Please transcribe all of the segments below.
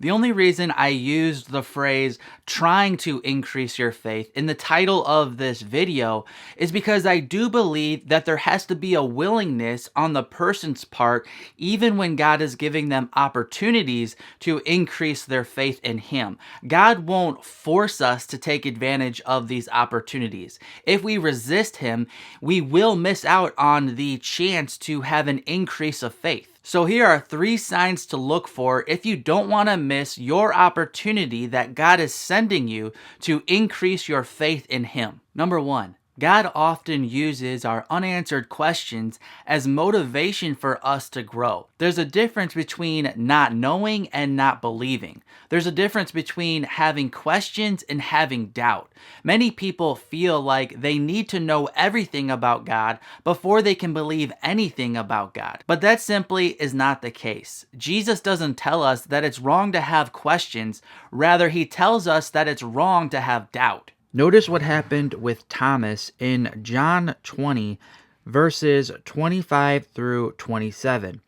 The only reason I used the phrase trying to increase your faith in the title of this video is because I do believe that there has to be a willingness on the person's part, even when God is giving them opportunities to increase their faith in Him. God won't force us to take advantage of these opportunities. If we resist Him, we will miss out on the chance to have an increase of faith. So here are 3 signs to look for if you don't want to miss your opportunity that God is sending you to increase your faith in Him. Number 1. God often uses our unanswered questions as motivation for us to grow. There's a difference between not knowing and not believing. There's a difference between having questions and having doubt. Many people feel like they need to know everything about God before they can believe anything about God. But that simply is not the case. Jesus doesn't tell us that it's wrong to have questions. Rather, He tells us that it's wrong to have doubt. Notice what happened with Thomas in John 20, verses 25 through 27.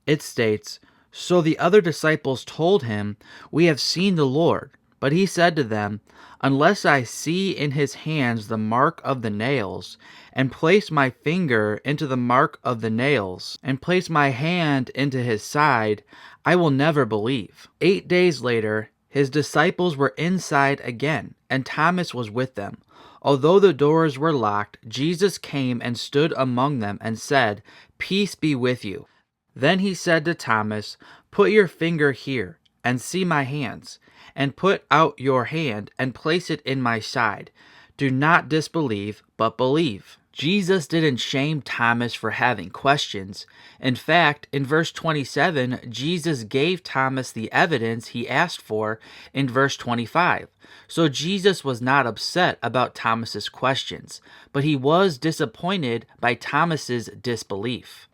It states, "So the other disciples told him, 'We have seen the Lord.' But he said to them, 'Unless I see in his hands the mark of the nails, and place my finger into the mark of the nails, and place my hand into his side, I will never believe.'" 8 days later, His disciples were inside again, and Thomas was with them. Although the doors were locked, Jesus came and stood among them and said, "Peace be with you." Then He said to Thomas, "Put your finger here, and see my hands, and put out your hand, and place it in my side. Do not disbelieve, but believe." Jesus didn't shame Thomas for having questions. In fact, in verse 27, Jesus gave Thomas the evidence he asked for in verse 25. So Jesus was not upset about Thomas's questions, but He was disappointed by Thomas's disbelief.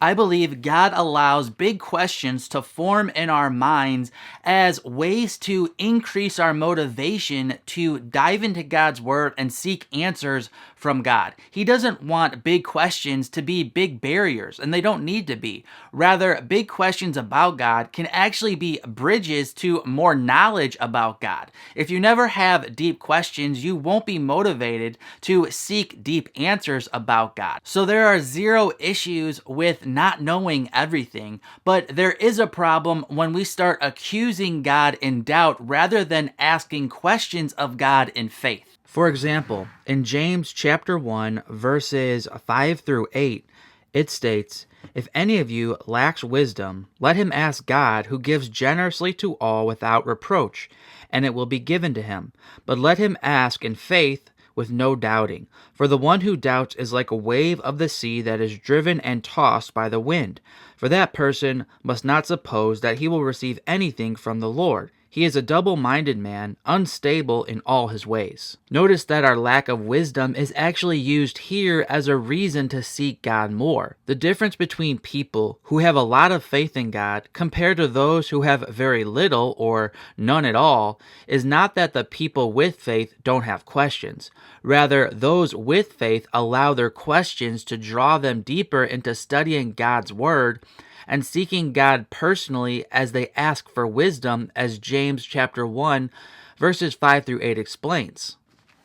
I believe God allows big questions to form in our minds as ways to increase our motivation to dive into God's Word and seek answers from God. He doesn't want big questions to be big barriers, and they don't need to be. Rather, big questions about God can actually be bridges to more knowledge about God. If you never have deep questions, you won't be motivated to seek deep answers about God. So there are 0 issues with not knowing everything, but there is a problem when we start accusing God in doubt rather than asking questions of God in faith. For example, in James chapter 1, verses 5 through 8, it states, "If any of you lacks wisdom, let him ask God, who gives generously to all without reproach, and it will be given to him. But let him ask in faith, with no doubting. For the one who doubts is like a wave of the sea that is driven and tossed by the wind. For that person must not suppose that he will receive anything from the Lord. He is a double-minded man, unstable in all his ways." Notice that our lack of wisdom is actually used here as a reason to seek God more. The difference between people who have a lot of faith in God compared to those who have very little or none at all is not that the people with faith don't have questions. Rather, those with faith allow their questions to draw them deeper into studying God's Word and seeking God personally as they ask for wisdom, as James chapter 1, verses 5 through 8 explains.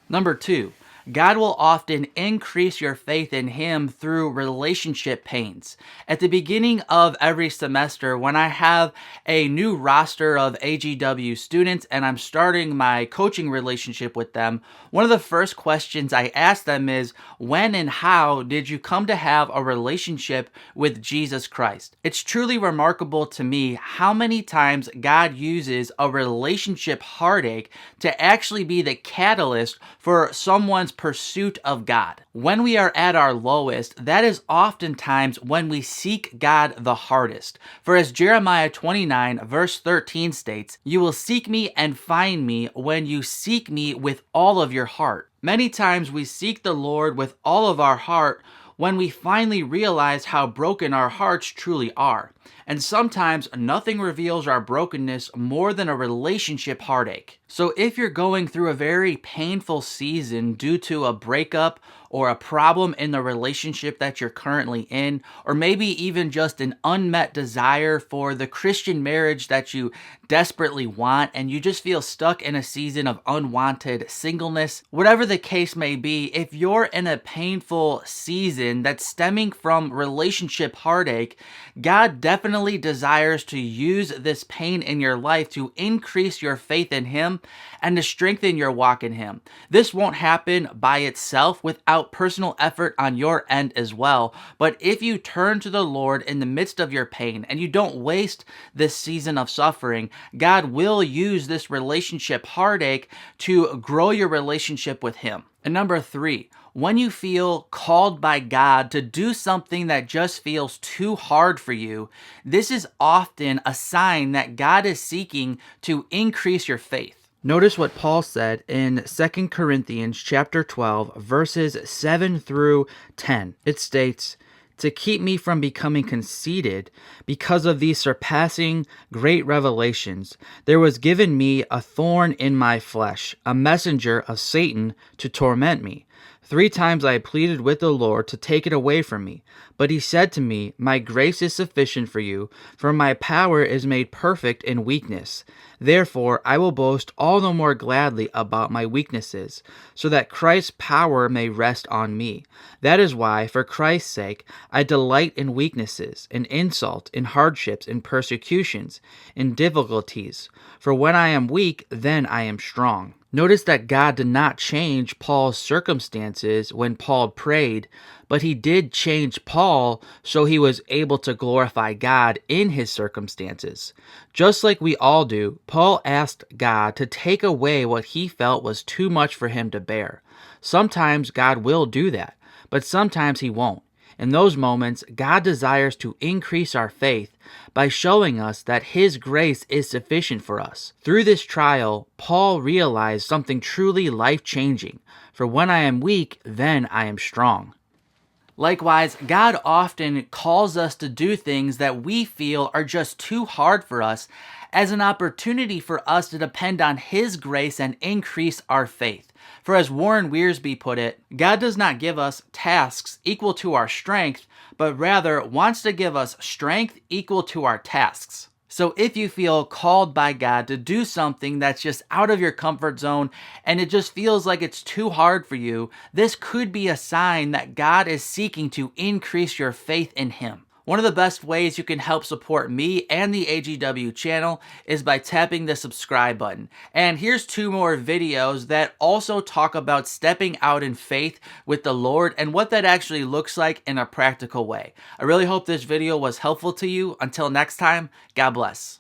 Number 2, God will often increase your faith in Him through relationship pains. At the beginning of every semester, when I have a new roster of AGW students and I'm starting my coaching relationship with them, one of the first questions I ask them is, when and how did you come to have a relationship with Jesus Christ? It's truly remarkable to me how many times God uses a relationship heartache to actually be the catalyst for someone's pursuit of God. When we are at our lowest, that is oftentimes when we seek God the hardest. For as Jeremiah 29 verse 13 states, "You will seek me and find me when you seek me with all of your heart." Many times we seek the Lord with all of our heart when we finally realize how broken our hearts truly are. And sometimes nothing reveals our brokenness more than a relationship heartache. So if you're going through a very painful season due to a breakup or a problem in the relationship that you're currently in, or maybe even just an unmet desire for the Christian marriage that you desperately want, and you just feel stuck in a season of unwanted singleness, whatever the case may be, if you're in a painful season that's stemming from relationship heartache, God definitely desires to use this pain in your life to increase your faith in Him and to strengthen your walk in Him. This won't happen by itself without personal effort on your end as well. But if you turn to the Lord in the midst of your pain and you don't waste this season of suffering, God will use this relationship heartache to grow your relationship with Him. And number 3, when you feel called by God to do something that just feels too hard for you, this is often a sign that God is seeking to increase your faith. Notice what Paul said in 2 Corinthians chapter 12, verses 7 through 10. It states, "To keep me from becoming conceited because of these surpassing great revelations, there was given me a thorn in my flesh, a messenger of Satan to torment me. 3 times I pleaded with the Lord to take it away from me. But He said to me, 'My grace is sufficient for you, for my power is made perfect in weakness. Therefore I will boast all the more gladly about my weaknesses, so that Christ's power may rest on me. That is why, for Christ's sake, I delight in weaknesses, in insult, in hardships, in persecutions, in difficulties. For when I am weak, then I am strong.'" Notice that God did not change Paul's circumstances when Paul prayed, but He did change Paul so he was able to glorify God in his circumstances. Just like we all do, Paul asked God to take away what he felt was too much for him to bear. Sometimes God will do that, but sometimes He won't. In those moments, God desires to increase our faith by showing us that His grace is sufficient for us. Through this trial, Paul realized something truly life-changing. For when I am weak, then I am strong. Likewise, God often calls us to do things that we feel are just too hard for us as an opportunity for us to depend on His grace and increase our faith. For as Warren Wiersbe put it, God does not give us tasks equal to our strength, but rather wants to give us strength equal to our tasks. So if you feel called by God to do something that's just out of your comfort zone and it just feels like it's too hard for you, this could be a sign that God is seeking to increase your faith in Him. One of the best ways you can help support me and the AGW channel is by tapping the subscribe button. And here's 2 more videos that also talk about stepping out in faith with the Lord and what that actually looks like in a practical way. I really hope this video was helpful to you. Until next time, God bless.